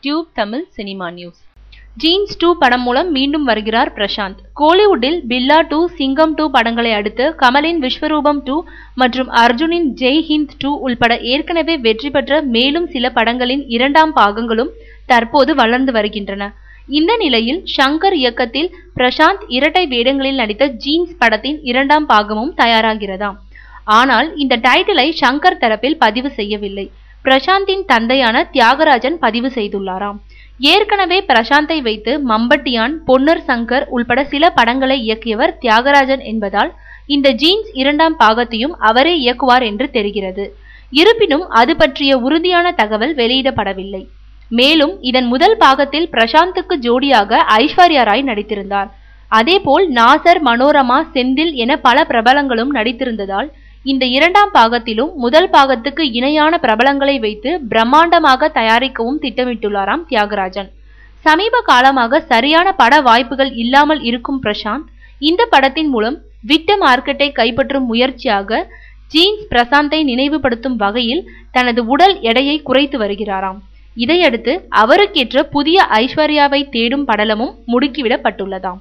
Tube Tamil cinema news. Jeans 2 படம் மூலம் மீண்டும் வருகிறார் பிரசாந்த். கோலிவுட்டில் பில்லா 2, சிங்கம் 2 படங்களை அடுத்து கமலின் விஸ்வரூபம் 2 மற்றும் அர்ஜுனின் ஜெய் ஹிந்த் 2 உள்பட ஏற்கனவே வெற்றி பெற்ற மேலும் சில படங்களின் இரண்டாம் பாகங்களும் தற்போது வளர்ந்து வருகின்றன. இந்த நிலையில் ஷங்கர் இயக்கத்தில் பிரசாந்த் இரட்டை வேடங்களில் நடித்த ஜீன்ஸ் படத்தின் இரண்டாம் பாகமும் தயாராகிறதாம். ஆனால் இந்த டைட்டிலை ஷங்கர் தரப்பில் பதிவு செய்யவில்லை. பிரசாந்தின் தந்தையான தியாகராஜன் பதிவு செய்துள்ளாராம். ஏற்கனவே பிரசாந்தை வைத்து மம்பட்டியான், பொன்னர் சங்கர் உள்பட சில படங்களை இயக்கியவர் தியாகராஜன் என்பதால் இந்த ஜீன்ஸ் இரண்டாம் பாகத்தையும் அவரே இயக்குவார் என்று தெரிகிறது. இருப்பினும் அது பற்றிய உறுதியான தகவல் வெளியிடப்படவில்லை. மேலும் இதன் முதல் பாகத்தில் பிரசாந்துக்கு ஜோடியாக ஐஸ்வர்யா ராய் நடித்திருந்தார். அதேபோல் நாசர், மனோரமா, செந்தில் என பல பிரபலங்களும் நடித்திருந்ததால் இந்த இரண்டாம் பாகத்திலும் முதல் பாகத்துக்கு இணையான பிரபலங்களை வைத்து பிரம்மாண்டமாக தயாரிக்கவும் திட்டமிட்டுள்ளாராம் தியாகராஜன். சமீப காலமாக சரியான பட வாய்ப்புகள் இல்லாமல் இருக்கும் பிரசாந்த் இந்த படத்தின் மூலம் விட்ட மார்க்கெட்டை கைப்பற்றும் முயற்சியாக ஜீன்ஸ் பிரசாந்தை நினைவுபடுத்தும் வகையில் தனது உடல் எடையை குறைத்து வருகிறாராம். இதையடுத்து அவருக்கேற்ற புதிய ஐஸ்வர்யாவை தேடும் படலமும் முடுக்கிவிடப்பட்டுள்ளதாம்.